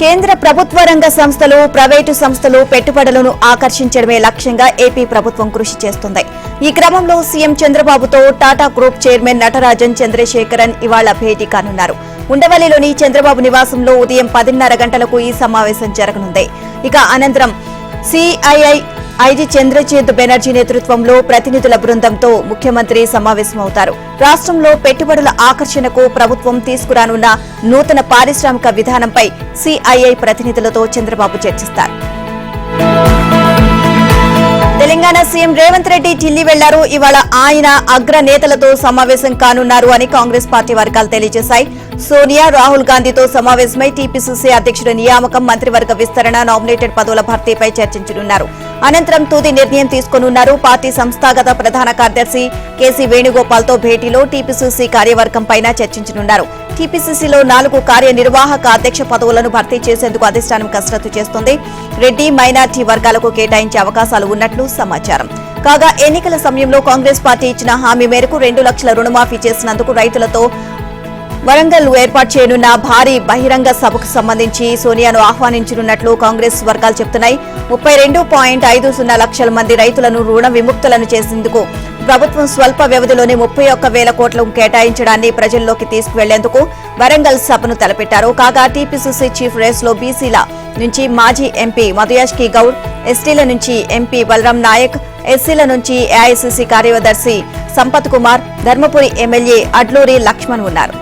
కేంద్ర ప్రభుత్వ రంగ సంస్థలు, ప్రైవేటు సంస్థలు పెట్టుబడులను ఆకర్షించడమే లక్ష్యంగా ఏపీ ప్రభుత్వం కృషి చేస్తుంది. ఈ క్రమంలో సీఎం చంద్రబాబుతో టాటా గ్రూప్ చైర్మన్ నటరాజన్ చంద్రశేఖరన్ ఇవాళ భేటీ కానున్నారు. ఉండవల్లిలోని చంద్రబాబు నివాసంలో ఉదయం 10:30 గంటలకు ఈ సమావేశం జరగనుంది. ఇక అనంతరం సిఐఐ ఐజీ చంద్రజిత్ బెనర్జీ నేతృత్వంలో ప్రతినిధుల బృందంతో ముఖ్యమంత్రి సమావేశమవుతారు. రాష్ట్రంలో పెట్టుబడుల ఆకర్షణకు ప్రభుత్వం తీసుకురానున్న నూతన పారిశ్రామిక విధానంపై సిఐఐ ప్రతినిధులతో చంద్రబాబు చర్చిస్తారు. తెలంగాణ సీఎం రేవంత్ రెడ్డి ఢిల్లీ వెళ్లారు. ఇవాళ ఆయన అగ్ర నేతలతో సమావేశం కానున్నారు అని కాంగ్రెస్ పార్టీ వర్గాలు తెలియజేశాయి. సోనియా, రాహుల్ గాంధీతో సమావేశమై టీపీసీసీ అధ్యక్షుడి నియామకం, మంత్రివర్గ విస్తరణ, నామినేటెడ్ పదవుల భర్తీపై చర్చించనున్నారు. అనంతరం తుది నిర్ణయం తీసుకోనున్నారు. పార్టీ సంస్థాగత ప్రధాన కార్యదర్శి కేసీ వేణుగోపాల్తో భేటీలో టీపీసీసీ కార్యవర్గంపైన చర్చించనున్నారు. టీపీసీసీలో 4 కార్యనిర్వాహక అధ్యక్ష పదవులను భర్తీ చేసేందుకు అధిష్టానం కసరత్తు చేస్తోంది. రెడ్డి, మైనార్టీ వర్గాలకు కేటాయించే అవకాశాలు ఉన్నట్లు సమాచారం. కాగా ఎన్నికల సమయంలో కాంగ్రెస్ పార్టీ ఇచ్చిన హామీ మేరకు 2 లక్షల రుణమాఫీ చేసినందుకు రైతులతో వరంగల్ ఏర్పాటు చేయనున్న భారీ బహిరంగ సభకు సంబంధించి సోనియాను ఆహ్వానించనున్నట్లు కాంగ్రెస్ వర్గాలు చెబుతున్నాయి. 32.50 లక్షల మంది రైతులను రుణ విముక్తులను చేసేందుకు ప్రభుత్వం స్వల్ప వ్యవధిలోనే 31,000 కోట్లను కేటాయించడాన్ని ప్రజల్లోకి తీసుకువెళ్లేందుకు వరంగల్ సభను తలపెట్టారు. కాగా టీపీసీసీ చీఫ్ రేస్లో బీసీల నుంచి మాజీ ఎంపీ మధుయాష్కి గౌడ్, ఎస్టీల నుంచి ఎంపీ బలరాం నాయక్, ఎస్సీల నుంచి ఏఐసీసీ కార్యదర్శి సంపత్ కుమార్, ధర్మపురి ఎమ్మెల్యే అడ్లూరి లక్ష్మణ్ ఉన్నారు.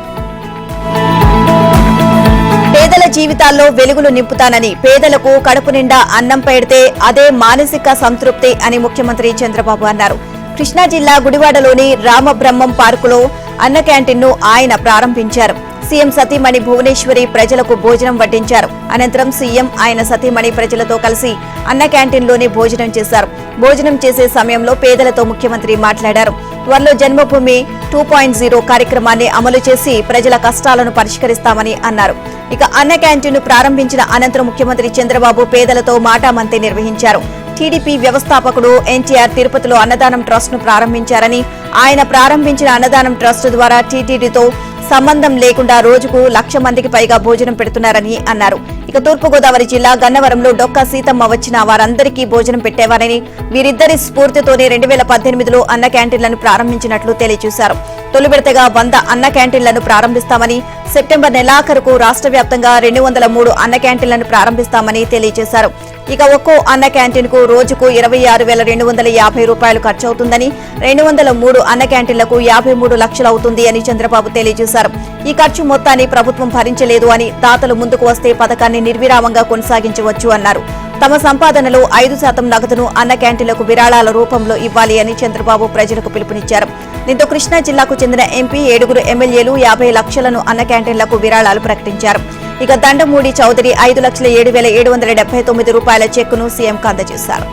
పేదల జీవితాల్లో వెలుగులు నింపుతానని, పేదలకు కడుపు నిండా అన్నం పెడితే అదే మానసిక సంతృప్తి అని ముఖ్యమంత్రి చంద్రబాబు అన్నారు. కృష్ణా జిల్లా గుడివాడలోని రామబ్రహ్మం పార్కులో అన్న క్యాంటీన్ను ఆయన ప్రారంభించారు. సీఎం సతీమణి భువనేశ్వరి ప్రజలకు భోజనం వడ్డించారు. అనంతరం సీఎం, ఆయన సతీమణి ప్రజలతో కలిసి అన్న క్యాంటీన్లోనే భోజనం చేశారు. భోజనం చేసే సమయంలో పేదలతో ముఖ్యమంత్రి మాట్లాడారు. త్వరలో జన్మభూమి 2.0 కార్యక్రమాన్ని అమలు చేసి ప్రజల కష్టాలను పరిష్కరిస్తామని అన్నారు. ఇక అన్న క్యాంటీన్ను ప్రారంభించిన అనంతరం ముఖ్యమంత్రి చంద్రబాబు పేదలతో మాటామంతి నిర్వహించారు. టీడీపీ వ్యవస్థాపకుడు ఎన్టీఆర్ తిరుపతిలో అన్నదానం ట్రస్ట్ ను ప్రారంభించారని, ఆయన ప్రారంభించిన అన్నదానం ట్రస్ట్ ద్వారా టీటీడీతో సంబంధం లేకుండా రోజుకు 1,00,000 మందికి పైగా భోజనం పెడుతున్నారని అన్నారు. ఇక తూర్పుగోదావరి జిల్లా గన్నవరంలో డొక్కా సీతమ్మ వచ్చిన వారందరికీ భోజనం పెట్టేవారని, వీరిద్దరి స్ఫూర్తితోనే 2018లో అన్న క్యాంటీన్లను ప్రారంభించినట్లు తెలియజేశారు. తొలి విడతగా 100 అన్న క్యాంటీన్లను ప్రారంభిస్తామని, సెప్టెంబర్ నెలాఖరుకు రాష్ట్ర వ్యాప్తంగా 203 అన్న క్యాంటీన్లను ప్రారంభిస్తామని తెలియజేశారు. ఇక ఒక్కో అన్న క్యాంటీన్ కు రోజుకు 26,250 రూపాయలు ఖర్చవుతుందని, 203 అన్న క్యాంటీన్లకు 53 లక్షలు అవుతుంది అని చంద్రబాబు తెలియజేశారు. ఈ ఖర్చు మొత్తాన్ని ప్రభుత్వం భరించలేదు అని, దాతలు ముందుకు వస్తే పథకాన్ని నిర్విరామంగా కొనసాగించవచ్చు అన్నారు. తమ సంపాదనలో 5% నగదును అన్న క్యాంటీన్లకు విరాళాల రూపంలో ఇవ్వాలి అని చంద్రబాబు ప్రజలకు పిలుపునిచ్చారు. దీంతో కృష్ణా జిల్లాకు చెందిన ఎంపీ, 7 ఎమ్మెల్యేలు 50 లక్షలను అన్న క్యాంటీన్లకు విరాళాలు ప్రకటించారు. ఇక దండమూడి చౌదరి 5,07,779 రూపాయల చెక్కును సీఎంకు అందజేశారు.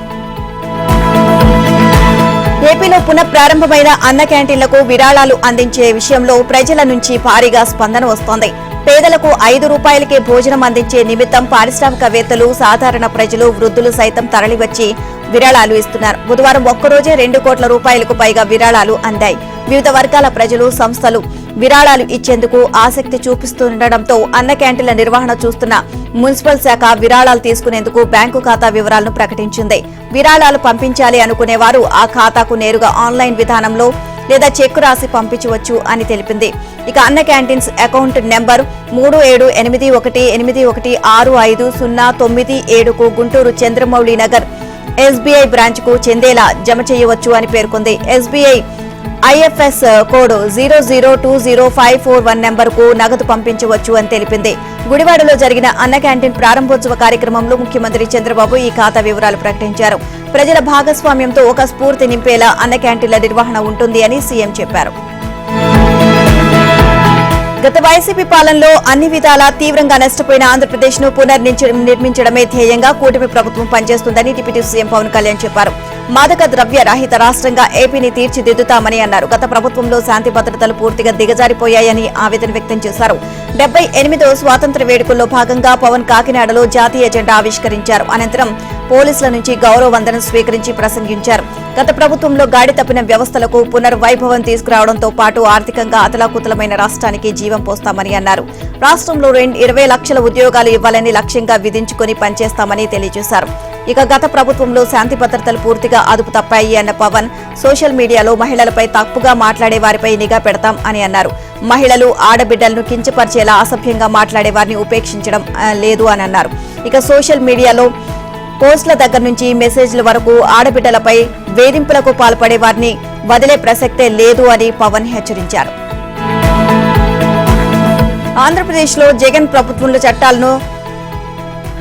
ఏపీలో పునఃప్రారంభమైన అన్న క్యాంటీన్లకు విరాళాలు అందించే విషయంలో ప్రజల నుంచి భారీగా స్పందన వస్తోంది. పేదలకు 5 రూపాయలకే భోజనం అందించే నిమిత్తం పారిశ్రామికవేత్తలు, సాధారణ ప్రజలు, వృద్ధులు సైతం తరలివచ్చి విరాళాలు ఇస్తున్నారు. బుధవారం ఒక్కరోజే 2 కోట్ల రూపాయలకు పైగా విరాళాలు అందాయి. వివిధ వర్గాల ప్రజలు, సంస్థలు విరాళాలు ఇచ్చేందుకు ఆసక్తి చూపిస్తుండటంతో అన్న క్యాంటీన్ల నిర్వహణ చూస్తున్న మున్సిపల్ శాఖ విరాళాలు తీసుకునేందుకు బ్యాంకు ఖాతా వివరాలను ప్రకటించింది. విరాళాలు పంపించాలి అనుకునేవారు ఆ ఖాతాకు నేరుగా ఆన్లైన్ విధానంలో లేదా చెక్కు రాసి పంపించవచ్చు అని తెలిపింది. ఇక అన్న క్యాంటీన్స్ అకౌంట్ నెంబర్ 378181650997కు గుంటూరు చంద్రమౌళి నగర్ ఎస్బీఐ బ్రాంచ్ కు చెందేలా జమ చేయవచ్చు అని పేర్కొంది. ఎస్బీఐ ఐఎఫ్ఎస్ కోడ్ 00205441 నెంబర్కు నగదు పంపించవచ్చు అని తెలిపింది. గుడివాడలో జరిగిన అన్న క్యాంటీన్ ప్రారంభోత్సవ కార్యక్రమంలో ముఖ్యమంత్రి చంద్రబాబు ఈ ఖాతా వివరాలు ప్రకటించారు. ప్రజల భాగస్వామ్యంతో ఒక స్ఫూర్తి నింపేలా అన్న క్యాంటీన్ల నిర్వహణ ఉంటుంది అని సీఎం చెప్పారు. గత వైసీపీ పాలనలో అన్ని విధాలా తీవ్రంగా నష్టపోయిన ఆంధ్రప్రదేశ్ ను పునర్నిర్మించడమే ధ్యేయంగా కూటమి ప్రభుత్వం పనిచేస్తుందని డిప్యూటీ సీఎం పవన్ కళ్యాణ్ చెప్పారు. మాదక ద్రవ్య రహిత రాష్ట్రంగా ఏపీని తీర్చిదిద్దుతామని అన్నారు. గత ప్రభుత్వంలో శాంతి భద్రతలు పూర్తిగా దిగజారిపోయాయని ఆవేదన వ్యక్తం చేశారు. 78వ స్వాతంత్ర్య వేడుకల్లో భాగంగా పవన్ కాకినాడలో జాతీయ జెండా ఆవిష్కరించారు. అనంతరం పోలీసుల నుంచి గౌరవ వందనం స్వీకరించి ప్రసంగించారు. గత ప్రభుత్వంలో గాడి తప్పిన వ్యవస్థలకు పునర్వైభవం తీసుకురావడంతో పాటు ఆర్థికంగా అతలాకుతలమైన రాష్ట్రానికి జీవం పోస్తామని అన్నారు. రాష్ట్రంలో 20 లక్షల ఉద్యోగాలు ఇవ్వాలని లక్ష్యంగా విధించుకుని పనిచేస్తామని తెలియజేశారు. ఇక గత ప్రభుత్వంలో శాంతి భద్రతలు పూర్తిగా అదుపు తప్పాయి అన్న పవన్ సోషల్ మీడియాలో మహిళలపై తప్పుగా మాట్లాడే వారిపై నిఘా పెడతాం అని అన్నారు. మహిళలు ఆడబిడ్డలను కించపరిచేలా అసభ్యంగా మాట్లాడే వారిని ఉపేక్షించడం లేదు అని అన్నారు. ఇక సోషల్ మీడియాలో పోస్టుల దగ్గర నుంచి మెసేజ్ల వరకు ఆడబిడ్డలపై వేధింపులకు పాల్పడే వారిని వదిలే ప్రసక్తే లేదు అని పవన్ హెచ్చరించారు. ఆంధ్రప్రదేశ్లో జగన్ ప్రభుత్వంలో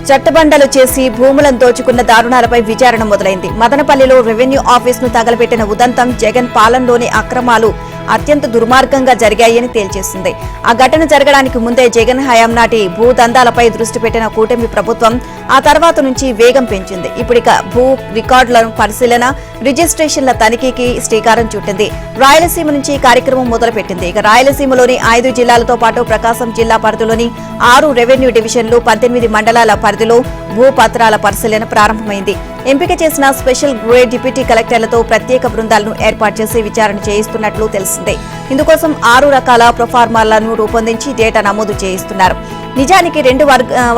చట్టబండలు చేసి భూములను దోచుకున్న దారుణాలపై విచారణ మొదలైంది. మదనపల్లిలో రెవెన్యూ ఆఫీసును తగలబెట్టిన ఉదంతం జగన్ పాలనలోని అక్రమాలు అత్యంత దుర్మార్గంగా జరిగాయని తేల్చేసింది. ఆ ఘటన జరగడానికి ముందే జగన్ హయాం నాటి భూదందాలపై దృష్టి పెట్టిన కూటమి ప్రభుత్వం ఆ తర్వాత నుంచి వేగం పెంచింది. ఇప్పుడిక భూ రికార్డుల పరిశీలన, రిజిస్ట్రేషన్ల తనిఖీకి శ్రీకారం చుట్టింది. రాయలసీమ నుంచి కార్యక్రమం మొదలుపెట్టింది. ఇక రాయలసీమలోని 5 జిల్లాలతో పాటు ప్రకాశం జిల్లా పరిధిలోని 6 రెవెన్యూ డివిజన్లు, 18 మండలాల పరిధిలో భూపత్రాల పరిశీలన ప్రారంభమైంది. ఎంపిక చేసిన స్పెషల్ గ్రేడ్ డిప్యూటీ కలెక్టర్లతో ప్రత్యేక బృందాలను ఏర్పాటు చేసి విచారణ చేయిస్తున్నట్లు తెలిసిందే. ఇందుకోసం 6 రకాల ప్రొఫార్మాలను రూపొందించి డేటా నమోదు చేయిస్తున్నారు. నిజానికి 2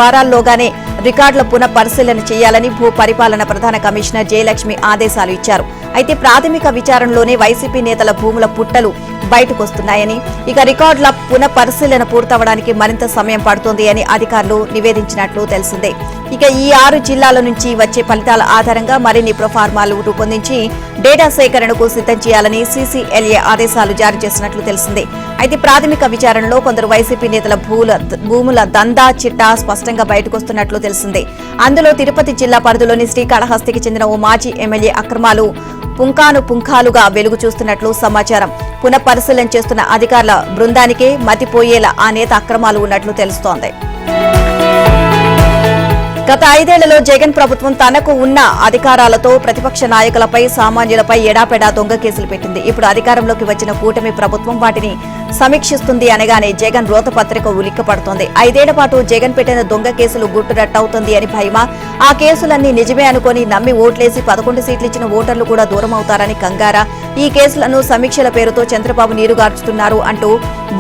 వారాల్లోగానే రికార్డుల పునః పరిశీలన చేయాలని భూ పరిపాలన ప్రధాన కమిషనర్ జయలక్ష్మి ఆదేశాలు ఇచ్చారు. అయితే ప్రాథమిక విచారణలోనే వైసీపీ నేతల భూముల పుట్టలు బయటకొస్తున్నాయని, ఇక రికార్డుల పునః పరిశీలన పూర్తవడానికి మరింత సమయం పడుతోంది అని అధికారులు నివేదించినట్లు తెలిసిందే. ఇక ఈ 6 జిల్లాల నుంచి వచ్చే ఫలితాల ఆధారంగా మరిన్ని ప్రొఫార్మాలు రూపొందించి డేటా సేకరణకు సిద్ధం చేయాలని సీసీఎల్ఏ ఆదేశాలు జారీ చేసినట్లు తెలిసిందే. అయితే ప్రాథమిక విచారణలో కొందరు వైసీపీ నేతల భూముల దందా చిట్టా స్పష్టంగా బయటకొస్తున్నట్లు తెలిసిందే. అందులో తిరుపతి జిల్లా పరిధిలోని శ్రీకాళహస్తికి చెందిన ఓ మాజీ ఎమ్మెల్యే అక్రమాలు పుంఖానుపుంఖాలుగా వెలుగు చూస్తున్నట్లు సమాచారం. పునః పరిశీలన చేస్తున్న అధికారుల బృందానికే మతిపోయేలా ఆ నేత అక్రమాలు ఉన్నట్లు తెలుస్తోంది. గత 5 ఏళ్లలో జగన్ ప్రభుత్వం తనకు ఉన్న అధికారాలతో ప్రతిపక్ష నాయకులపై, సామాన్యులపై ఎడాపెడా దొంగ కేసులు పెట్టింది. ఇప్పుడు అధికారంలోకి వచ్చిన కూటమి ప్రభుత్వం వాటిని సమీక్షిస్తుంది అనగానే జగన్ రోతపత్రిక ఉలిక్కపడుతోంది. 5 ఏళ్ల పాటు జగన్ పెట్టిన దొంగ కేసులు గుట్టురట్టవుతుంది అని భయమా? ఆ కేసులన్నీ నిజమే అనుకుని నమ్మి ఓట్లేసి 11 సీట్లు ఇచ్చిన ఓటర్లు కూడా దూరం అవుతారని కంగారా? ఈ కేసులను సమీక్షల పేరుతో చంద్రబాబు నీరుగార్చుతున్నారు అంటూ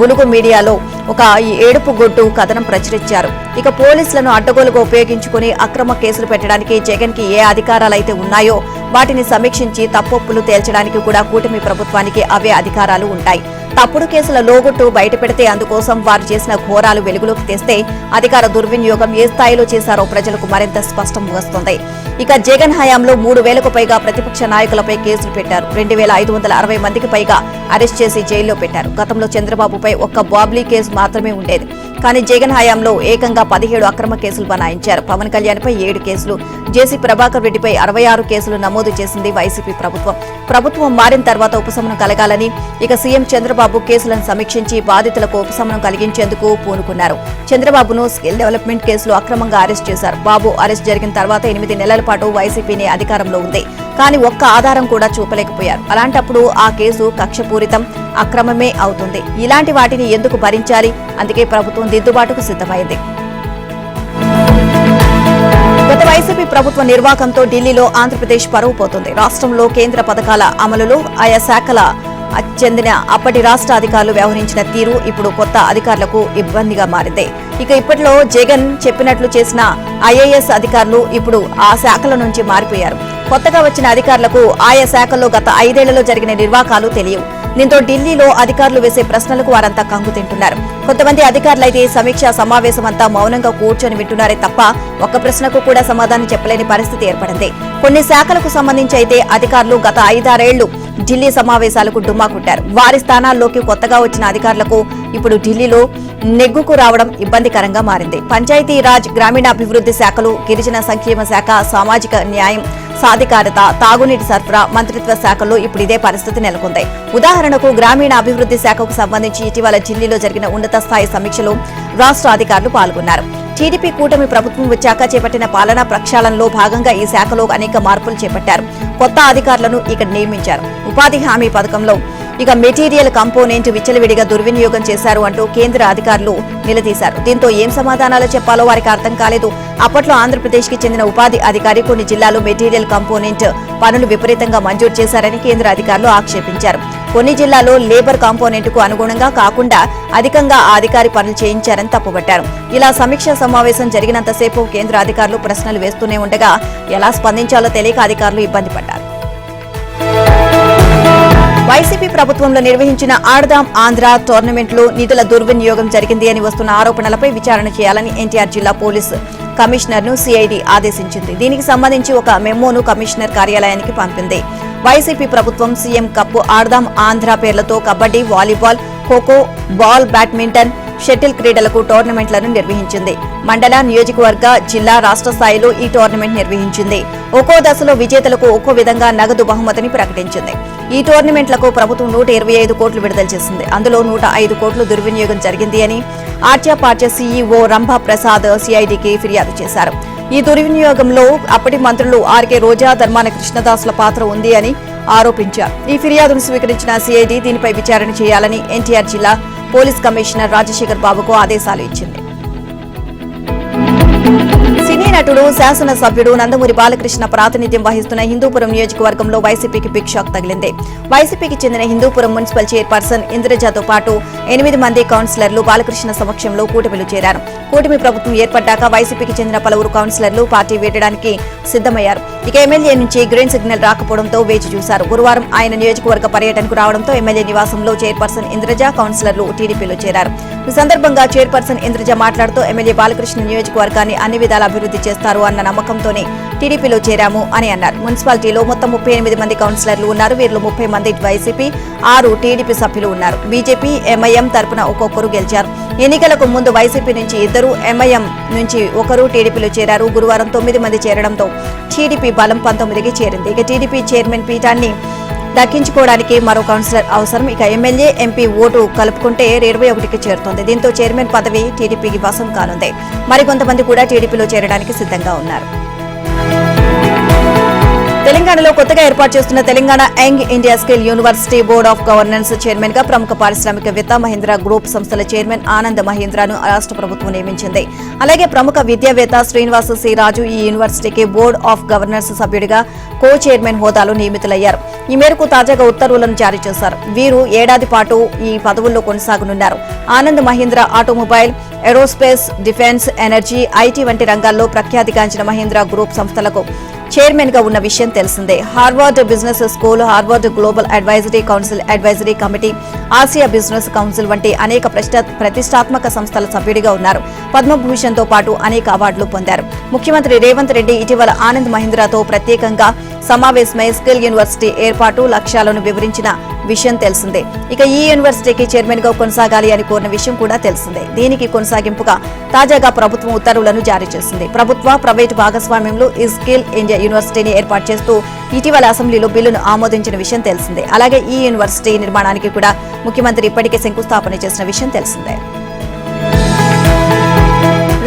బులుగు మీడియాలో ఒక ఏడుపు గొడ్డు కథనం ప్రచురించారు. ఇక పోలీసులను అడ్డగోలుగా ఉపయోగించుకుని అక్రమ కేసులు పెట్టడానికి జగన్ కి ఏ అధికారాలైతే ఉన్నాయో వాటిని సమీక్షించి తప్పొప్పులు తేల్చడానికి కూడా కూటమి ప్రభుత్వానికి అవే అధికారాలు ఉంటాయి. తప్పుడు కేసుల లోగుట్టు బయటపెడితే అందుకోసం వారు చేసిన ఘోరాలు వెలుగులోకి తెస్తే అధికార దుర్వినియోగం ఏ స్థాయిలో చేశారో ప్రజలకు మరింత స్పష్టం వస్తుంది. ఇక జగన్ హయాంలో 3,000కు పైగా ప్రతిపక్ష నాయకులపై కేసులు పెట్టారు. 2,560 మందికి పైగా అరెస్ట్ చేసి జైల్లో పెట్టారు. గతంలో చంద్రబాబుపై ఒక్క బాబ్లీ కేసు మాత్రమే ఉండేది. కానీ జగన్ హయాంలో ఏకంగా 17 అక్రమ కేసులు బనాయించారు. పవన్ కళ్యాణ్పై 7 కేసులు, జేసీ ప్రభాకర్ రెడ్డిపై 66 కేసులు నమోదు చేసింది వైసీపీ ప్రభుత్వం. ప్రభుత్వం మారిన తర్వాత ఉపశమనం కలగాలని ఇక సీఎం చంద్రబాబు కేసులను సమీక్షించి బాధితులకు ఉపశమనం కలిగించేందుకు పూనుకున్నారు. చంద్రబాబును స్కిల్ డెవలప్మెంట్ కేసులో అక్రమంగా అరెస్ట్ చేశారు. బాబు అరెస్ట్ జరిగిన తర్వాత 8 నెలల పాటు వైసీపీనే అధికారంలో ఉంది. కానీ ఒక్క ఆధారం కూడా చూపలేకపోయారు. అలాంటప్పుడు ఆ కేసు కక్షపూరితం, అక్రమమే అవుతుంది. ఇలాంటి వాటిని ఎందుకు భరించాలి? అందుకే ప్రభుత్వం దిద్దుబాటుకు సిద్ధమైంది. గత వైసీపీ ప్రభుత్వ నిర్వాకంతో ఢిల్లీలో ఆంధ్రప్రదేశ్ పరువు పోతుంది. రాష్ట్రంలో కేంద్ర పథకాల అమలులో ఆయా శాఖల చెందిన అప్పటి రాష్ట్ర అధికారులు వ్యవహరించిన తీరు ఇప్పుడు కొత్త అధికారులకు ఇబ్బందిగా మారింది. ఇక ఇప్పట్లో జగన్ చెప్పినట్లు చేసిన ఐఏఎస్ అధికారులు ఇప్పుడు ఆ శాఖల నుంచి మారిపోయారు. కొత్తగా వచ్చిన అధికారులకు ఆయా శాఖల్లో గత 5 ఏళ్లలో జరిగిన నిర్వాకాలు తెలియవు. దీంతో ఢిల్లీలో అధికారులు వేసే ప్రశ్నలకు వారంతా కంగు తింటున్నారు. కొంతమంది అధికారులైతే సమీక్షా సమావేశం అంతా మౌనంగా కూర్చొని వింటున్నారే తప్ప ఒక్క ప్రశ్నకు కూడా సమాధానం చెప్పలేని పరిస్థితి ఏర్పడింది. కొన్ని శాఖలకు సంబంధించి అయితే అధికారులు గత 5-6 ఏళ్లు ఢిల్లీ సమావేశాలకు డుమ్మా కొట్టారు. వారి స్థానాల్లోకి కొత్తగా వచ్చిన అధికారులకు ఇప్పుడు ఢిల్లీలో నెగ్గుకు రావడం ఇబ్బందికరంగా మారింది. పంచాయతీరాజ్, గ్రామీణాభివృద్ధి శాఖలు, గిరిజన సంక్షేమ శాఖ, సామాజిక న్యాయం, సాధికారత, తాగునీటి సరఫరా మంత్రిత్వ శాఖల్లో ఇప్పుడు ఇదే పరిస్థితి నెలకొంది. ఉదాహరణకు గ్రామీణాభివృద్ధి శాఖకు సంబంధించి ఇటీవల ఢిల్లీలో జరిగిన ఉన్నత స్థాయి సమీక్షలో రాష్ట్ర అధికారులు పాల్గొన్నారు. టీడీపీ కూటమి ప్రభుత్వం వచ్చాక చేపట్టిన పాలనా ప్రక్షాళనలో భాగంగా ఈ శాఖలో అనేక మార్పులు చేపట్టారు. కొత్త అధికారులను ఇక్కడ నియమించారు. ఉపాధి హామీ పథకంలో ఇక మెటీరియల్ కంపోనెంట్ విచ్చలవిడిగా దుర్వినియోగం చేశారు అంటూ కేంద్ర అధికారులు నిలదీశారు. దీంతో ఏం సమాధానాలు చెప్పాలో వారికి అర్థం కాలేదు. అప్పట్లో ఆంధ్రప్రదేశ్ కి చెందిన ఉపాధి అధికారి కొన్ని జిల్లాల్లో మెటీరియల్ కంపోనెంట్ పనులు విపరీతంగా మంజూరు చేశారని కేంద్ర అధికారులు ఆక్షేపించారు. కొన్ని జిల్లాల్లో లేబర్ కాంపోనెంట్ కు అనుగుణంగా కాకుండా అధికంగా ఆ అధికారి పనులు చేయించారని తప్పుపట్టారు. ఇలా సమీక్షా సమావేశం జరిగినంతసేపు కేంద్ర అధికారులు ప్రశ్నలు వేస్తూనే ఉండగా ఎలా స్పందించాలో తెలియక అధికారులు ఇబ్బంది పడ్డారు. వైసీపీ ప్రభుత్వంలో నిర్వహించిన ఆడదాం ఆంధ్ర టోర్నమెంట్లో నిధుల దుర్వినియోగం జరిగింది అని వస్తున్న ఆరోపణలపై విచారణ చేయాలని ఎన్టీఆర్ జిల్లా పోలీసు కమిషనర్ ను సిఐడి ఆదేశించింది. దీనికి సంబంధించి ఒక మెమోను కమిషనర్ కార్యాలయానికి పంపింది. వైసీపీ ప్రభుత్వం సీఎం కప్, ఆడదాం ఆంధ్ర పేర్లతో kabaddi, volleyball, kho kho, ball, badminton, shuttle క్రీడలకు టోర్నమెంట్లను నిర్వహించింది. మండల, నియోజకవర్గ, జిల్లా, రాష్ట్ర స్థాయిలో ఈ టోర్నమెంట్ నిర్వహించింది. ఒక్కో దశలో విజేతలకు ఒక్కో విధంగా నగదు బహుమతిని ప్రకటించింది. ఈ టోర్నమెంట్లకు ప్రభుత్వం 125 కోట్లు విడుదల చేసింది. అందులో 105 కోట్లు దుర్వినియోగం జరిగింది అని ఆర్ట్యాపార్ట్య సీఈఓ రంభా ప్రసాద్ సిఐడికి ఫిర్యాదు చేశారు. ఈ దుర్వినియోగంలో అప్పటి మంత్రులు ఆర్కే రోజా, ధర్మాన కృష్ణదాసుల పాత్ర ఉంది అని ఆరోపించారు. ఈ ఫిర్యాదును స్వీకరించిన సిఐడి దీనిపై విచారణ చేయాలని ఎన్టీఆర్ జిల్లా పోలీస్ కమిషనర్ రాజశేఖర్ బాబుకు ఆదేశాలు ఇచ్చింది. సినీ నటుడు, శాసనసభ్యుడు నందమూరి బాలకృష్ణ ప్రాతినిధ్యం వహిస్తున్న హిందూపురం నియోజకవర్గంలో వైసీపీకి బిగ్ షాక్ తగిలింది. వైసీపీకి చెందిన హిందూపురం మున్సిపల్ చైర్పర్సన్ ఇంద్రజతో పాటు 8 మంది కౌన్సిలర్లు బాలకృష్ణ సమక్షంలో కూటమిలో చేరారు. కూటమి ప్రభుత్వం ఏర్పడ్డాక వైసీపీకి చెందిన పలువురు కౌన్సిలర్లు పార్టీ వీడడానికి సిద్దమయ్యారు. ఇక ఎమ్మెల్యే నుంచి గ్రీన్ సిగ్నల్ రాకపోవడంతో వేచి చూశారు. గురువారం ఆయన నియోజకవర్గ పర్యటనకు రావడంతో ఎమ్మెల్యే నివాసంలో చైర్పర్సన్ ఇంద్రజ, కౌన్సిలర్లు టీడీపీలో చేరారు. ఈ సందర్భంగా చైర్పర్సన్ ఇంద్రజ మాట్లాడుతూ ఎమ్మెల్యే బాలకృష్ణ నియోజకవర్గాన్ని అన్ని విధాలా అభివృద్ధి చేస్తారు అన్న నమ్మకంతోనే టీడీపీలో చేరాము అని అన్నారు. మున్సిపాలిటీలో మొత్తం 38 మంది కౌన్సిలర్లు ఉన్నారు. వీరిలో 30 మంది వైసీపీ, 6 టీడీపీ సభ్యులు ఉన్నారు. బీజేపీ, ఎంఐఎం తరపున ఒక్కొక్కరు గెలిచారు. ఎన్నికలకు ముందు వైసీపీ నుంచి 2, ఎంఐఎం నుంచి 1 టీడీపీలో చేరారు. గురువారం 9 మంది చేరడంతో టీడీపీ బలం 19కి చేరింది. ఇక టీడీపీ చైర్మన్ పీఠాన్ని దక్కించుకోవడానికి మరో కౌన్సిలర్ అవసరం. ఇక ఎమ్మెల్యే, ఎంపీ ఓటు కలుపుకుంటే 21కి చేరుతోంది. దీంతో చైర్మన్ పదవి టీడీపీకి వశం కానుంది. మరికొంతమంది కూడా టీడీపీలో చేరడానికి సిద్ధంగా ఉన్నారు. తెలంగాణలో కొత్తగా ఏర్పాటు చేస్తున్న Telangana young India skill university board of governance chairman గా ప్రముఖ పారిశ్రామికవేత్త మహీంద్రా గ్రూప్ సంస్థల చైర్మన్ ఆనంద్ మహీంద్రాను రాష్ట్ర ప్రభుత్వం నియమించింది. అలాగే ప్రముఖ విద్యావేత్త శ్రీనివాస్ సి రాజు ఈ యూనివర్సిటీకి బోర్డ్ ఆఫ్ గవర్నెన్స్ సభ్యుడిగా కో చైర్మన్ హోదాలో నియమితులయ్యారు. ఈ మేరకు తాజాగా ఉత్తర్వులను జారీ చేశారు. వీరు ఏడాది పాటు ఈ పదవుల్లో కొనసాగనున్నారు. Anand Mahindra automobile, aerospace, defence, energy, IT వంటి రంగాల్లో ప్రఖ్యాతిగాంచిన మహీంద్రా గ్రూప్ సంస్థలకు చైర్మన్ గా ఉన్న విషయం తెలిసిందే. Harvard business school, Harvard global advisory council, advisory committee, Asia business council వంటి అనేక ప్రతిష్టాత్మక సంస్థల సభ్యుడిగా ఉన్నారు. పద్మభూషణ్ తో పాటు అనేక అవార్డులు పొందారు. ముఖ్యమంత్రి రేవంత్ రెడ్డి ఇటీవల ఆనంద్ మహీంద్రాతో ప్రత్యేకంగా సమావేశమై స్కిల్ యూనివర్సిటీ ఏర్పాటు లక్ష్యాలను వివరించిన విషయం తెలిసిందే. ఇక ఈ యూనివర్సిటీకి చైర్మన్ గా కొనసాగాలి అని కోరిన విషయం కూడా తెలిసిందే. దీనికి కొనసాగింపుగా తాజాగా ప్రభుత్వం ఉత్తర్వులను జారీ చేసింది. ప్రభుత్వ, ప్రైవేటు భాగస్వామ్యంలో ఈ స్కిల్ ఇండియా యూనివర్సిటీని ఏర్పాటు చేస్తూ ఇటీవల అసెంబ్లీలో బిల్లును ఆమోదించిన విషయం తెలిసిందే. అలాగే ఈ యూనివర్సిటీ నిర్మాణానికి కూడా ముఖ్యమంత్రి ఇప్పటికే శంకుస్థాపన చేసిన విషయం తెలిసిందే.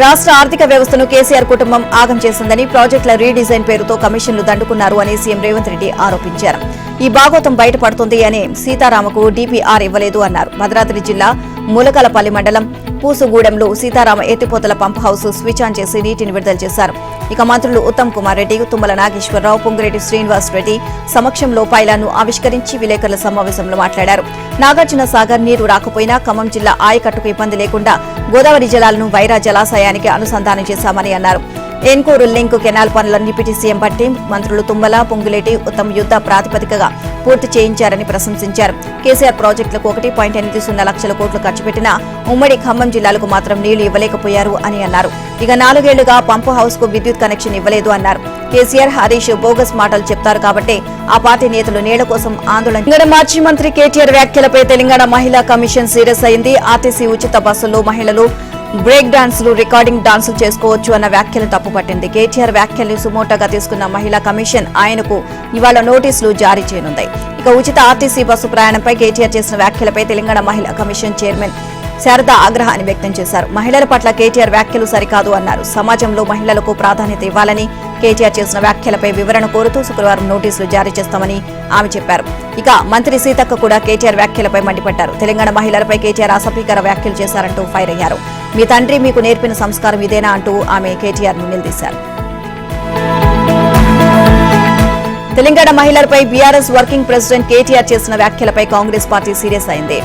రాష్ట్ర ఆర్థిక వ్యవస్థను కేసీఆర్ కుటుంబం ఆగం చేసిందని, ప్రాజెక్టుల రీడిజైన్ పేరుతో కమిషన్లు దండుకున్నారు అని సీఎం రేవంత్ రెడ్డి ఆరోపించారు. ఈ భాగోతం బయటపడుతుంది అని సీతారామకు డీపీఆర్ ఇవ్వలేదు అన్నారు. భద్రాద్రి జిల్లా ములకలపల్లి మండలం పూసుగూడెంలో సీతారామ ఎత్తిపోతల పంప్ హౌస్ స్విచ్ ఆన్ చేసి నీటిని విడుదల చేశారు. ఇక మంత్రులు ఉత్తమ్ కుమార్ రెడ్డి, తుమ్మల నాగేశ్వరరావు, పొంగిరెడ్డి శ్రీనివాస్ రెడ్డి సమక్షంలో పైలాను ఆవిష్కరించి విలేకరుల సమావేశంలో మాట్లాడారు. నాగార్జున సాగర్ నీరు రాకపోయినా ఖమ్మం జిల్లా ఆయకట్టుకు ఇబ్బంది లేకుండా గోదావరి జలాలను వైరా జలాశయానికి అనుసంధానం చేశామని అన్నారు. ఎన్కూరు లింక్ కెనాల్ పనులను డిప్యూటీ సీఎం బట్టి మంత్రులు తుమ్మల, పొంగులేటి, ఉత్తమ్ యుద్ధ ప్రాతిపదికగా పూర్తి చేయించారని ప్రశంసించారు. కేసీఆర్ ప్రాజెక్టులకు 1.80 లక్షల కోట్లు ఖర్చు పెట్టినా ఉమ్మడి ఖమ్మం జిల్లాలకు మాత్రం నీళ్లు ఇవ్వలేకపోయారు అని అన్నారు. ఇక 4 ఏళ్లుగా పంపు హౌస్ కు విద్యుత్ కనెక్షన్ ఇవ్వలేదు అన్నారు. కేసీఆర్, హరీష్ బోగస్ మాటలు చెప్తారు కాబట్టి ఆ పార్టీ నేతలు నీళ్ల కోసం ఆందోళన. మాజీ మంత్రి కేటీఆర్ వ్యాఖ్యలపై తెలంగాణ మహిళా కమిషన్ సీరియస్ అయింది. ఆర్టీసీ ఉచిత బస్సుల్లో మహిళలు బ్రేక్ డాన్సులు, రికార్డింగ్ డాన్సులు చేసుకోవచ్చు అన్న వ్యాఖ్యలను తప్పుపట్టింది. కేటీఆర్ వ్యాఖ్యల్ని సుమోటోగా తీసుకున్న మహిళా కమిషన్ ఆయనకు ఇవాళ నోటీసులు జారీ చేయనుంది. ఇక ఉచిత ఆర్టీసీ బస్సు ప్రయాణంపై కేటీఆర్ చేసిన వ్యాఖ్యలపై తెలంగాణ మహిళా కమిషన్ చైర్మన్ శారద ఆగ్రహాన్ని వ్యక్తం చేశారు. మహిళల పట్ల కేటీఆర్ వ్యాఖ్యలు సరికాదు అన్నారు. సమాజంలో మహిళలకు ప్రాధాన్యత ఇవ్వాలని కేటీఆర్ చేసిన వ్యాఖ్యలపై వివరణ కోరుతూ శుక్రవారం నోటీసులు జారీ చేస్తామని ఆమె చెప్పారు. ఇక మంత్రి సీతక్క కూడా కేటీఆర్ వ్యాఖ్యలపై మండిపడ్డారు. తెలంగాణ మహిళలపై కేటీఆర్ అసభ్యకర వ్యాఖ్యలు చేశారంటూ ఫైర్ అయ్యారు. మీ తండ్రి మీకు నేర్పిన సంస్కారం ఇదేనా అంటూ ఆమె కేటీఆర్ ను నిలదీశారు. తెలంగాణ మహిళలపై బీఆర్ఎస్ వర్కింగ్ ప్రెసిడెంట్ కేటీఆర్ చేసిన వ్యాఖ్యలపై కాంగ్రెస్ పార్టీ సీరియస్ అయింది.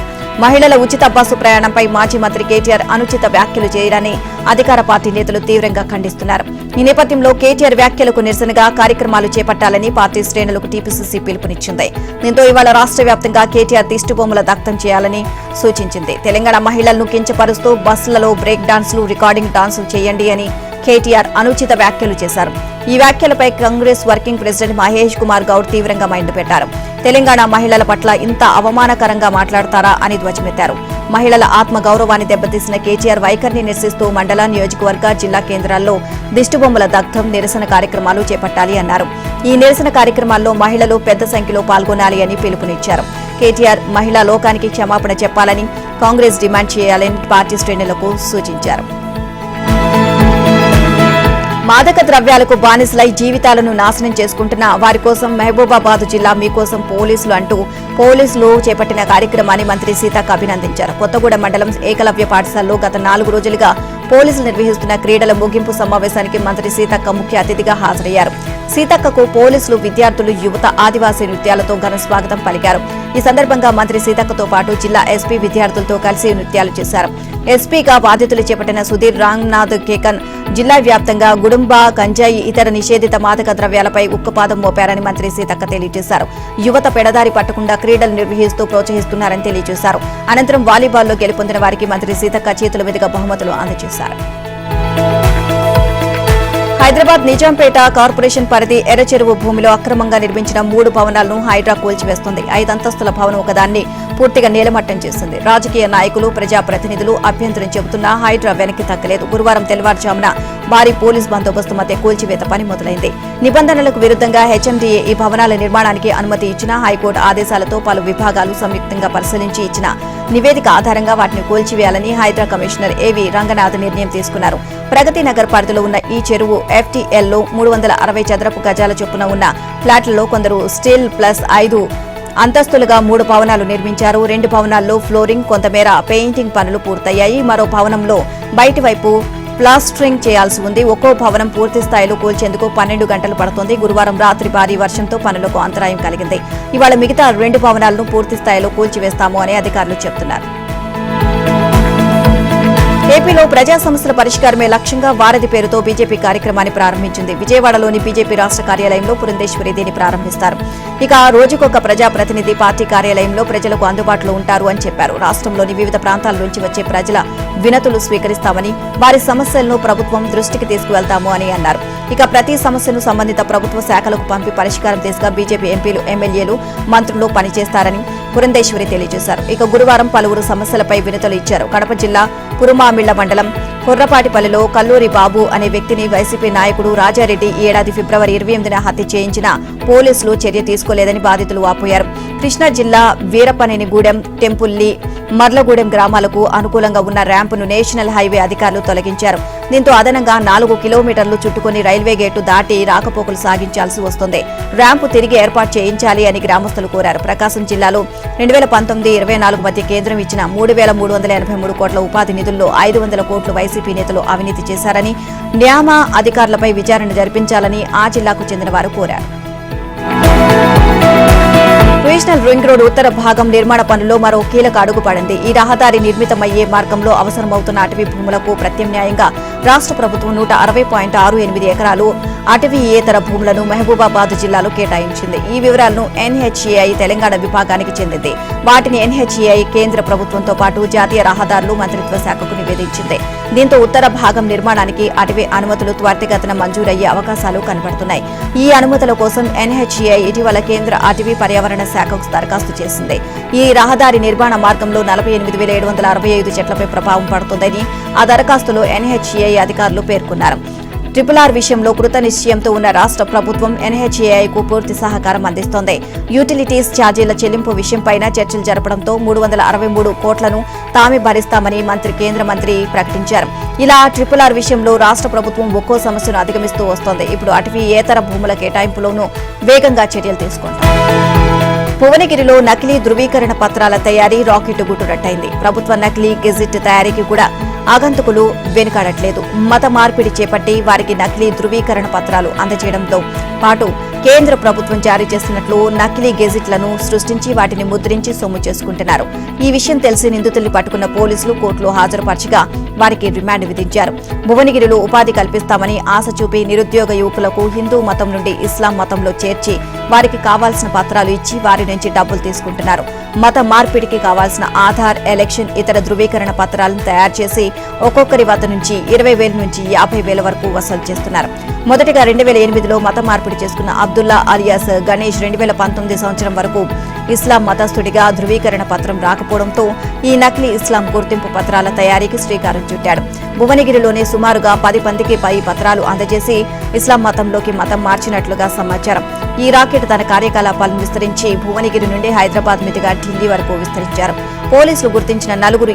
మహిళల ఉచిత బస్సు ప్రయాణంపై మాజీ మంత్రి కేటీఆర్ అనుచిత వ్యాఖ్యలు చేయడాన్ని అధికార పార్టీ నేతలు తీవ్రంగా ఖండిస్తున్నారు. ఈ నేపథ్యంలో కేటీఆర్ వ్యాఖ్యలకు నిరసనగా కార్యక్రమాలు చేపట్టాలని పార్టీ శ్రేణులకు టీపీసీసీ పిలుపునిచ్చింది. దీంతో ఇవాళ రాష్ట్ర వ్యాప్తంగా కేటీఆర్ దిష్టిబొమ్మల దగ్ధం చేయాలని సూచించింది. తెలంగాణ మహిళలను కించపరుస్తూ బస్సులలో బ్రేక్ డాన్సులు, రికార్డింగ్ డాన్సులు చేయండి అని కేటీఆర్ అనుచిత వ్యాఖ్యలు చేశారు. ఈ వ్యాఖ్యలపై కాంగ్రెస్ వర్కింగ్ ప్రెసిడెంట్ మహేష్ కుమార్ గౌడ్ తీవ్రంగా మండిపెట్టారు. తెలంగాణ మహిళల పట్ల ఇంత అవమానకరంగా మాట్లాడతారా అని ధ్వజమెత్తారు. మహిళల ఆత్మ గౌరవాన్ని దెబ్బతీసిన కేటీఆర్ వైఖరిని నిరసిస్తూ మండల, నియోజకవర్గ, జిల్లా కేంద్రాల్లో దిష్టిబొమ్మల దగ్ధం, నిరసన కార్యక్రమాలు చేపట్టాలి అన్నారు. ఈ నిరసన కార్యక్రమాల్లో మహిళలు పెద్ద సంఖ్యలో పాల్గొనాలి అని పిలుపునిచ్చారు. కేటీఆర్ మహిళా లోకానికి క్షమాపణ చెప్పాలని కాంగ్రెస్ డిమాండ్ చేయాలని పార్టీ శ్రేణులకు సూచించారు. మాదక ద్రవ్యాలకు బానిసలై జీవితాలను నాశనం చేసుకుంటున్న వారి కోసం మహబూబాబాద్ జిల్లా మీకోసం పోలీసులు అంటూ పోలీసులు చేపట్టిన కార్యక్రమాన్ని మంత్రి సీతక్క అభినందించారు. కొత్తగూడెం మండలం ఏకలవ్య పాఠశాలలో గత 4 రోజులుగా పోలీసులు నిర్వహిస్తున్న క్రీడల ముగింపు సమావేశానికి మంత్రి సీతక్క ముఖ్య అతిథిగా హాజరయ్యారు. సీతక్కకు పోలీసులు, విద్యార్థులు, యువత, ఆదివాసీ నృత్యాలతో ఘన స్వాగతం పలికారు. ఈ సందర్భంగా మంత్రి సీతక్కతో పాటు జిల్లా ఎస్పీ విద్యార్థులతో కలిసి నృత్యాలు చేశారు. ఎస్పీగా బాధ్యతలు చేపట్టిన సుధీర్ రాంనాథ్ కేకన్ జిల్లా వ్యాప్తంగా గుడుంబా, గంజాయి, ఇతర నిషేధిత మాదక ద్రవ్యాలపై ఉక్కుపాదం మోపారని మంత్రి సీతక్క తెలియజేశారు. యువత పెడదారి పట్టకుండా క్రీడలు నిర్వహిస్తూ ప్రోత్సహిస్తున్నారని తెలియజేశారు. అనంతరం వాలీబాల్లో గెలుపొందిన వారికి మంత్రి సీతక్క చేతుల మీదుగా బహుమతులు అందజేశారు. హైదరాబాద్ నిజాంపేట కార్పొరేషన్ పరిధి ఎర్రచెరువు భూమిలో అక్రమంగా నిర్మించిన 3 భవనాలను హైడ్రా కూల్చివేస్తుంది. 5 అంతస్తుల భవనం ఒకదాన్ని పూర్తిగా నేలమట్టం చేసింది. రాజకీయ నాయకులు, ప్రజాప్రతినిధులు అభ్యంతరం చెబుతున్నా హైడ్రా వెనక్కి తగ్గలేదు. గురువారం తెల్లవారుజామున భారీ పోలీస్ బందోబస్తు మధ్య కూల్చివేత పని మొదలైంది. నిబంధనలకు విరుద్ధంగా హెచ్ఎండీఏ ఈ భవనాల నిర్మాణానికి అనుమతి ఇచ్చిన హైకోర్టు ఆదేశాలతో పలు విభాగాలు సంయుక్తంగా పరిశీలించి ఇచ్చిన నివేదిక ఆధారంగా వాటిని కూల్చివేయాలని హైడ్రా కమిషనర్ ఏవి రంగనాథ్ నిర్ణయం తీసుకున్నారు. ప్రగతి నగర్ పరిధిలో ఉన్న ఈ చెరువు FTLలో 360 చదరపు గజాల చొప్పున ఉన్న ఫ్లాట్లలో కొందరు స్టీల్ ప్లస్ 5 అంతస్తులుగా 3 భవనాలు నిర్మించారు. 2 భవనాల్లో ఫ్లోరింగ్, కొంతమేర పెయింటింగ్ పనులు పూర్తయ్యాయి. మరో భవనంలో బయటి వైపు ప్లాస్టరింగ్ చేయాల్సి ఉంది. ఒక్కో భవనం పూర్తి స్థాయిలో కూల్చేందుకు 12 గంటలు పడుతోంది. గురువారం రాత్రి భారీ వర్షంతో పనులకు అంతరాయం కలిగింది. ఇవాళ మిగతా 2 భవనాలను పూర్తి స్థాయిలో కూల్చివేస్తాము అని అధికారులు చెబుతున్నారు. ఏపీలో ప్రజా సమస్యల పరిష్కారమే లక్ష్యంగా వారధి పేరుతో బీజేపీ కార్యక్రమాన్ని ప్రారంభించింది. విజయవాడలోని బీజేపీ రాష్ట్ర కార్యాలయంలో పురంధేశ్వరి దీన్ని ప్రారంభిస్తారు. ఇక రోజుకొక ప్రజాప్రతినిధి పార్టీ కార్యాలయంలో ప్రజలకు అందుబాటులో ఉంటారు అని చెప్పారు. రాష్ట్రంలోని వివిధ ప్రాంతాల నుంచి వచ్చే ప్రజల వినతులు స్వీకరిస్తామని, వారి సమస్యలను ప్రభుత్వం దృష్టికి తీసుకువెళ్తాము అని అన్నారు. ఇక ప్రతి సమస్యను సంబంధిత ప్రభుత్వ శాఖలకు పంపి పరిష్కారం దిశగా బీజేపీ ఎంపీలు, ఎమ్మెల్యేలు, మంత్రులు పనిచేస్తారని పురంధేశ్వరి తెలియజేశారు. ఇక గురువారం పలువురు సమస్యలపై వినతులు ఇచ్చారు. కడప జిల్లా కురుమామిళ్ల మండలం కొర్రపాటిపల్లిలో కల్లూరి బాబు అనే వ్యక్తిని వైసీపీ నాయకుడు రాజారెడ్డి ఈ ఏడాది ఫిబ్రవరి 28న హత్య చేయించిన పోలీసులు చర్య తీసుకోలేదని బాధితులు వాపోయారు. కృష్ణా జిల్లా వీరపనేనిగూడెం, టెంపుల్లి, మర్లగూడెం గ్రామాలకు అనుకూలంగా ఉన్న ర్యాంపును నేషనల్ హైవే అధికారులు తొలగించారు. దీంతో అదనంగా 4 కిలోమీటర్లు చుట్టుకుని రైల్వే గేటు దాటి రాకపోకలు సాగించాల్సి వస్తుంది. ర్యాంపు తిరిగి ఏర్పాటు చేయించాలి అని గ్రామస్తులు కోరారు. ప్రకాశం జిల్లాలో 2019-24 మధ్య కేంద్రం ఇచ్చిన 3,383 కోట్ల ఉపాధి నిధుల్లో 500 కోట్లు వైసీపీ నేతలు అవినీతి చేశారని, న్యామ అధికారులపై విచారణ జరిపించాలని ఆ జిల్లాకు చెందిన వారు కోరారు. రీజనల్ రింగ్ రోడ్ ఉత్తర భాగం నిర్మాణ పనుల్లో మరో కీలక అడుగు పడింది. ఈ రహదారి నిర్మితమయ్యే మార్గంలో అవసరమవుతున్న అటవీ భూములకు ప్రత్యామ్నాయంగా రాష్ట్ర ప్రభుత్వం 160.68 ఎకరాలు అటవీయేతర భూములను మహబూబాబాద్ జిల్లాలో కేటాయించింది. ఈ వివరాలను NHAI తెలంగాణ విభాగానికి చెందింది. వాటిని NHAI కేంద్ర ప్రభుత్వంతో పాటు జాతీయ రహదారులు మంత్రిత్వ శాఖకు నివేదించింది. దీంతో ఉత్తర భాగం నిర్మాణానికి అటవీ అనుమతులు త్వరితగతిన మంజూరయ్యే అవకాశాలు కనబడుతున్నాయి. ఈ అనుమతుల కోసం NHAI ఇటీవల కేంద్ర అటవీ పర్యావరణ శాఖకు దరఖాస్తు చేసింది. ఈ రహదారి నిర్మాణ మార్గంలో 48,765 చెట్లపై ప్రభావం పడుతుందని ఆ దరఖాస్తులో NHAI అధికారులు పేర్కొన్నారు. RRR విషయంలో కృత నిశ్చయంతో ఉన్న రాష్ట్ర ప్రభుత్వం NHAIకు పూర్తి సహకారం అందిస్తోంది. యూటిలిటీస్ ఛార్జీల చెల్లింపు విషయంపైన చర్చలు జరపడంతో 363 కోట్లను తామే భరిస్తామని కేంద్ర మంత్రి ప్రకటించారు. ఇలా RRR విషయంలో రాష్ట్ర ప్రభుత్వం ఒక్కో సమస్యను అధిగమిస్తూ వస్తోంది. ఇప్పుడు అటవీయేతర భూముల కేటాయింపులోనూ వేగంగా చర్యలు తీసుకుంటారు. భువనగిరిలో నకిలీ ధృవీకరణ పత్రాల తయారీ రాకెట్ గుట్టురట్టయింది. ప్రభుత్వ నకిలీ గెజిట్ తయారీకి కూడా ఆగంతుకులు వెనుకాడట్లేదు. మత మార్పిడి చేపట్టి వారికి నకిలీ ధృవీకరణ పత్రాలు అందజేయడంతో పాటు కేంద్ర ప్రభుత్వం జారీ చేసినట్లు నకిలీ గెజిట్లను సృష్టించి వాటిని ముద్రించి సొమ్ము చేసుకుంటున్నారు. ఈ విషయం తెలిసి నిందితుల్ని పట్టుకున్న పోలీసులు కోర్టులో హాజరుపరచగా వారికి రిమాండ్ విధించారు. భువనగిరిలో ఉపాధి కల్పిస్తామని ఆశ చూపి నిరుద్యోగ యువకులకు హిందూ మతం నుండి ఇస్లాం మతంలో చేర్చి వారికి కావాల్సిన పత్రాలు ఇచ్చి వారి నుంచి డబ్బులు తీసుకుంటున్నారు. మత మార్పిడికి కావాల్సిన ఆధార్, ఎలక్షన్, ఇతర ధృవీకరణ పత్రాలను తయారు చేసి ఒక్కొక్కరి వద్ద నుంచి 20,000 నుంచి 50,000 వరకు వసూలు చేస్తున్నారు. మొదటిగా 2008లో మత మార్పిడి చేసుకున్న అబ్దుల్లా అలియాస్ గణేష్ 2019 సంవత్సరం వరకు ఇస్లాం మతస్థుడిగా ధృవీకరణ పత్రం రాకపోవడంతో ఈ నకిలీ ఇస్లాం గుర్తింపు పత్రాల తయారీకి శ్రీకారం చుట్టాడు. భువనగిరిలోనే సుమారుగా 10 మందికి పై పత్రాలు అందజేసి ఇస్లాం మతంలోకి మతం మార్చినట్లుగా సమాచారం. ఈ రాకెట్ తన కార్యకలాపాలను విస్తరించి భువనగిరి నుండి హైదరాబాద్ మీదుగా ఢిల్లీ వరకు విస్తరించారు. పోలీసులు గుర్తించిన నలుగురు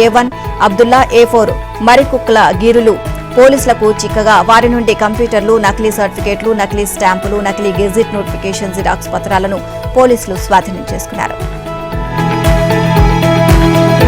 A1, అబ్దుల్లా, A4 మరికుక్కల గీరులు పోలీసులకు చిక్కగా వారి నుండి కంప్యూటర్లు, నకిలీ సర్టిఫికేట్లు, నకిలీ స్టాంపులు, నకిలీ గెజిట్ నోటిఫికేషన్ జిరాక్స్ పత్రాలను పోలీసులు స్వాధీనం చేసుకున్నారు.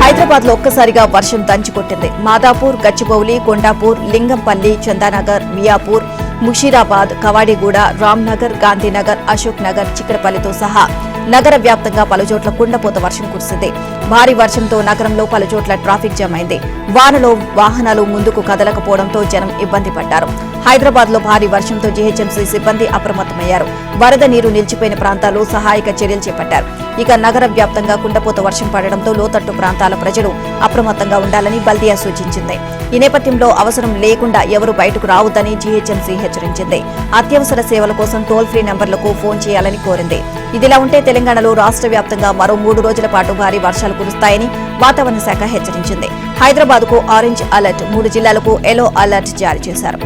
హైదరాబాద్ లో ఒక్కసారిగా వర్షం దంచుకొట్టింది. మాదాపూర్, గచ్చిబౌలి, కొండాపూర్, లింగంపల్లి, చందానగర్, మియాపూర్, ముషీరాబాద్, కవాడిగూడ, రామ్నగర్, గాంధీనగర్, అశోక్ నగర్, చిక్కడపల్లితో సహా నగర వ్యాప్తంగా పలుచోట్ల కుండపోత వర్షం కురిసింది. భారీ వర్షంతో నగరంలో పలుచోట్ల ట్రాఫిక్ జామ్ అయింది. వానలో వాహనాలు ముందుకు కదలకపోవడంతో జనం ఇబ్బంది పడ్డారు. హైదరాబాద్ లో భారీ వర్షంతో జీహెచ్ఎంసీ సిబ్బంది అప్రమత్తమయ్యారు. వరద నీరు నిలిచిపోయిన ప్రాంతాల్లో సహాయక చర్యలు చేపట్టారు. ఇక నగర వ్యాప్తంగా కుండపోత వర్షం పడడంతో లోతట్టు ప్రాంతాల ప్రజలు అప్రమత్తంగా ఉండాలని బల్దియా సూచించింది. ఈ నేపథ్యంలో అవసరం లేకుండా ఎవరూ బయటకు రావద్దని జీహెచ్ఎంసీ హెచ్చరించింది. అత్యవసర సేవల కోసం టోల్ ఫ్రీ నంబర్లకు ఫోన్ చేయాలని కోరింది. ఇదిలా ఉంటే తెలంగాణలో రాష్ట్ర వ్యాప్తంగా మరో 3 రోజుల పాటు భారీ వర్షాలు కురుస్తాయని వాతావరణ శాఖ హెచ్చరించింది. హైదరాబాద్ కు ఆరెంజ్ అలర్ట్, 3 జిల్లాలకు ఎల్లో అలర్ట్ జారీ చేశారు.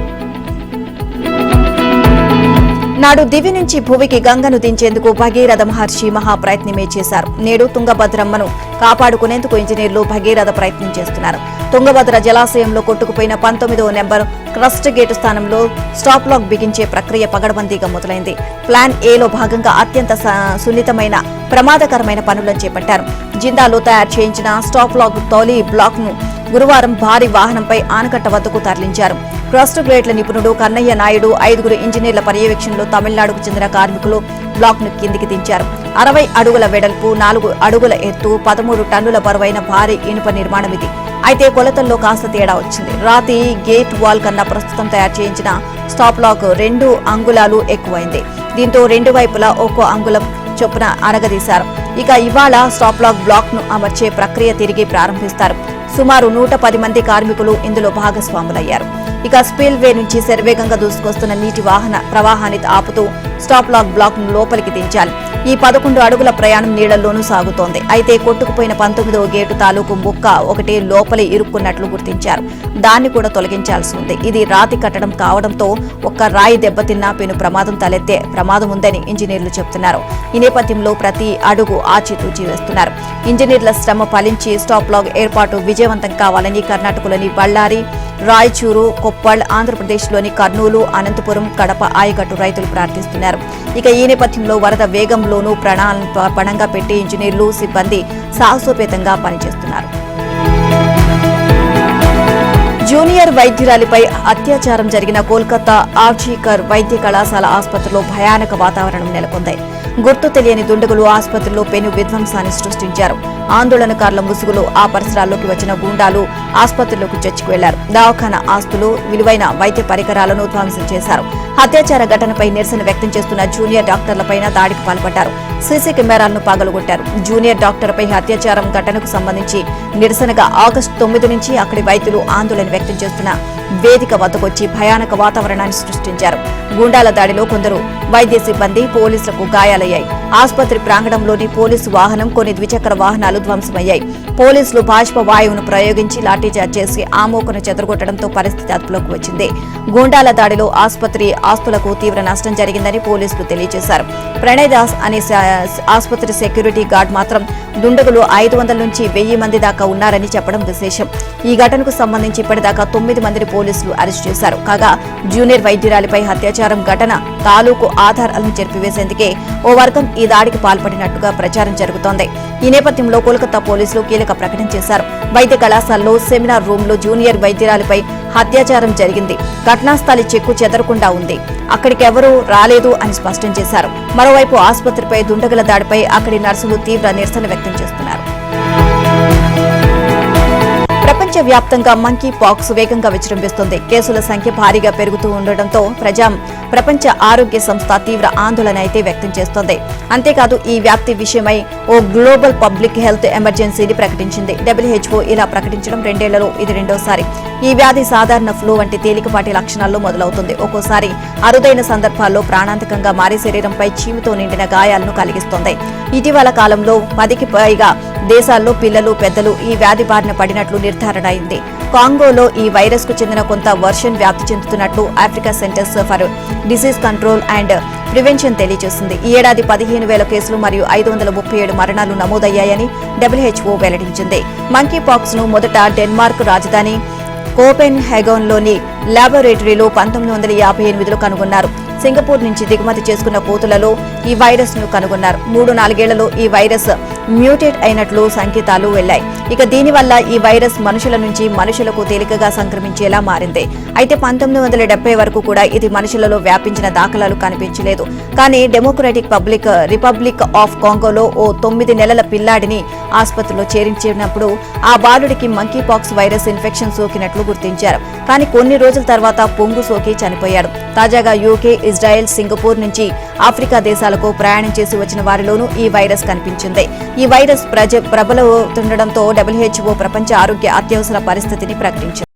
నాడు దివి నుంచి భూమికి గంగను దించేందుకు భగీరథ మహర్షి మహాప్రయత్నమే చేశారు. నేడు తుంగభద్రమ్మను కాపాడుకునేందుకు ఇంజనీర్లు భగీరథ ప్రయత్నం చేస్తున్నారు. తుంగభద్ర జలాశయంలో కొట్టుకుపోయిన 19వ నెంబర్ క్రస్ట్ గేటు స్థానంలో స్టాప్ లాక్ బిగించే ప్రక్రియ పగడబందీగా మొదలైంది. ప్లాన్ ఏలో భాగంగా అత్యంత సున్నితమైన ప్రమాదకరమైన పనులను చేపట్టారు. జిందాలో తయారు చేయించిన స్టాప్ లాక్ తొలి బ్లాక్ ను గురువారం భారీ వాహనంపై ఆనకట్ట వద్దకు తరలించారు. క్రస్ట్ గ్రేట్ల నిపుణుడు కన్నయ్య నాయుడు 5 ఇంజనీర్ల పర్యవేక్షణలో తమిళనాడుకు చెందిన కార్మికులు బ్లాక్ ను కిందికి దించారు. 60 అడుగుల వెడల్పు, 4 అడుగుల ఎత్తు, 13 టన్నుల బరువైన భారీ ఇనుప నిర్మాణం ఇది. అయితే కొలతల్లో కాస్త తేడా వచ్చింది. రాతి గేట్ వాల్ కన్నా ప్రస్తుతం తయారు చేయించిన స్టాప్ లాక్ 2 అంగుళాలు ఎక్కువైంది. దీంతో 2 వైపులా ఒక్కో అంగుళం చొప్పున అరగదీశారు. ఇక ఇవాళ స్టాప్ లాక్ బ్లాక్ ను అమర్చే ప్రక్రియ తిరిగి ప్రారంభిస్తారు. సుమారు 110 మంది కార్మికులు ఇందులో భాగస్వాములయ్యారు. ఇక స్పిల్ వే నుంచి శరవేగంగా దూసుకొస్తున్న నీటి వాహన ప్రవాహాన్ని ఆపుతూ స్టాప్ లాక్ బ్లాక్ ను లోపలికి దించాలి. ఈ 11 అడుగుల ప్రయాణం నీళ్లలోనూ సాగుతోంది. అయితే కొట్టుకుపోయిన 19వ గేటు తాలూకు ముక్క ఒకటి లోపలి ఇరుక్కున్నట్లు గుర్తించారు. దాన్ని కూడా తొలగించాల్సి ఉంది. ఇది రాతి కట్టడం కావడంతో ఒక్క రాయి దెబ్బతిన్నా పెను ప్రమాదం తలెత్తే ప్రమాదం ఉందని ఇంజనీర్లు చెబుతున్నారు. ఈ నేపథ్యంలో ప్రతి అడుగు ఆచితూచి వేస్తున్నారు. ఇంజనీర్ల శ్రమ ఫలించి స్టాప్ లాక్ ఏర్పాటు విజయవంతం కావాలని కర్ణాటకలోని బళ్ళారి, రాయచూరు, కొప్పల్, ఆంధ్రప్రదేశ్లోని కర్నూలు, అనంతపురం, కడప ఆయకట్టు రైతులు ప్రార్థిస్తున్నారు. ఇక ఈ నేపథ్యంలో వరద వేగంలోనూ ప్రాణాలను పణంగా పెట్టి ఇంజనీర్లు, సిబ్బంది సాహసోపేతంగా పనిచేస్తున్నారు. జూనియర్ వైద్యురాలిపై అత్యాచారం జరిగిన కోల్కతా ఆర్జీకర్ వైద్య కళాశాల ఆసుపత్రిలో భయానక వాతావరణం నెలకొంది. గుర్తు తెలియని దుండగులు ఆసుపత్రిలో పెను విధ్వంసాన్ని సృష్టించారు. ఆందోళనకారుల ముసుగులో ఆ పరిసరాల్లోకి వచ్చిన గూండాలు ఆసుపత్రిలోకి చొచ్చుకు వెళ్లారు. దవాఖానా ఆస్తులు, విలువైన వైద్య పరికరాలను ధ్వంసం చేశారు. అత్యాచార ఘటనపై నిరసన వ్యక్తం చేస్తున్న జూనియర్ డాక్టర్లపైన దాడికి పాల్పడ్డారు. సీసీ కెమెరాలను పగలగొట్టారు. జూనియర్ డాక్టర్పై అత్యాచారం ఘటనకు సంబంధించి నిరసనగా ఆగస్టు 9 నుంచి అక్కడి వైద్యులు ఆందోళన వ్యక్తం చేస్తున్న వేదిక వద్దకొచ్చి భయానక వాతావరణాన్ని సృష్టించారు. గూండాల దాడిలో కొందరు వైద్య సిబ్బంది, పోలీసులకు గాయాలయ్యాయి. ఆసుపత్రి ప్రాంగణంలోని పోలీసు వాహనం, కొన్ని ద్విచక్ర వాహనాలు ధ్వంసమయ్యాయి. పోలీసులు బాష్ప వాయువును ప్రయోగించి లాఠీచార్జ్ చేసి ఆ మోకను చెదరగొట్టడంతో పరిస్థితి అదుపులోకి వచ్చింది. గూండాల దాడిలో ఆసుపత్రి ఆస్తులకు తీవ్ర నష్టం జరిగిందని పోలీసులు తెలియజేశారు. ప్రణయ్ దాస్ అనే ఆసుపత్రి సెక్యూరిటీ గార్డ్ మాత్రం దుండగులు 500 నుంచి 1000 మంది దాకా ఉన్నారని చెప్పడం విశేషం. ఈ ఘటనకు సంబంధించి ఇప్పటిదాకా 9 మందిని పోలీసులు అరెస్టు చేశారు. కాగా జూనియర్ వైద్యురాలిపై అత్యాచారం ఘటన తాలూకు ఆధారాలను చెరిపివేసేందుకే ఓ వర్గం ఈ దాడికి పాల్పడినట్టుగా ప్రచారం జరుగుతోంది. ఈ నేపథ్యంలో కోల్కతా పోలీసులు కీలక ప్రకటన చేశారు. వైద్య కళాశాలలో సెమినార్ రూమ్ లో జూనియర్ వైద్యురాలిపై అత్యాచారం జరిగింది. ఘటనాస్థలి చెక్కు చెదరకుండా ఉంది. అక్కడికెవరూ రాలేదు అని స్పష్టం చేశారు. మరోవైపు ఆసుపత్రిపై దుండగుల దాడిపై అక్కడి నర్సులు తీవ్ర నిరసన వ్యక్తం చేస్తున్నారు. ప్రపంచవ్యాప్తంగా మంకీ పాక్స్ వేగంగా విజృంభిస్తుంది. కేసుల సంఖ్య భారీగా పెరుగుతూ ఉండటంతో ప్రపంచ ఆరోగ్య సంస్థ తీవ్ర ఆందోళన అయితే వ్యక్తం చేస్తోంది. అంతేకాదు ఈ వ్యాప్తి విషయమై ఓ గ్లోబల్ పబ్లిక్ హెల్త్ ఎమర్జెన్సీని ప్రకటించింది. WHO ఇలా ప్రకటించడం 2 ఏళ్లలో ఇది రెండోసారి. ఈ వ్యాధి సాధారణ ఫ్లూ వంటి తేలికపాటి లక్షణాల్లో మొదలవుతుంది. ఒక్కోసారి అరుదైన సందర్భాల్లో ప్రాణాంతకంగా మారి శరీరంపై చీముతో నిండిన గాయాలను కలిగిస్తోంది. ఇటీవల కాలంలో 10కి పైగా దేశాల్లో పిల్లలు, పెద్దలు ఈ వ్యాధి బారిన పడినట్లు నిర్ధారణ అయింది. కాంగోలో ఈ వైరస్ కు చెందిన కొంత వర్షన్ వ్యాప్తి చెందుతున్నట్లు Africa centres for disease control and prevention తెలియజేసింది. ఈ ఏడాది 15,000 కేసులు మరియు 537 మరణాలు నమోదయ్యాయని WHO వెల్లడించింది. మంకీ పాక్స్ ను మొదట డెన్మార్క్ రాజధాని కోపెన్హెగన్లోని ల్యాబొరేటరీలో 1958లో కనుగొన్నారు. సింగపూర్ నుంచి దిగుమతి చేసుకున్న కోతులలో ఈ వైరస్ ను కనుగొన్నారు. 3-4 ఏళ్లలో ఈ వైరస్ మ్యూటేట్ అయినట్లు సంకేతాలు వెళ్లాయి. ఇక దీనివల్ల ఈ వైరస్ మనుషుల నుంచి మనుషులకు తేలికగా సంక్రమించేలా మారింది. అయితే 1970 వరకు కూడా ఇది మనుషులలో వ్యాపించిన దాఖలాలు కనిపించలేదు. కానీ డెమోక్రటిక్ రిపబ్లిక్ ఆఫ్ కాంగోలో ఓ 9 నెలల పిల్లాడిని ఆసుపత్రిలో చేర్చినప్పుడు ఆ బాలుడికి మంకీ పాక్స్ వైరస్ ఇన్ఫెక్షన్ సోకినట్లు గుర్తించారు. కానీ కొన్ని రోజుల తర్వాత పొంగు సోకి చనిపోయాడు. తాజాగా UK, ఇజ్రాయెల్, సింగపూర్ నుంచి ఆఫ్రికా దేశాలకు ప్రయాణం చేసి వచ్చిన వారిలోనూ ఈ వైరస్ కనిపించింది. ఈ వైరస్ ప్రబలవుతుండటంతో WHO ప్రపంచ ఆరోగ్య అత్యవసర పరిస్థితిని ప్రకటించింది.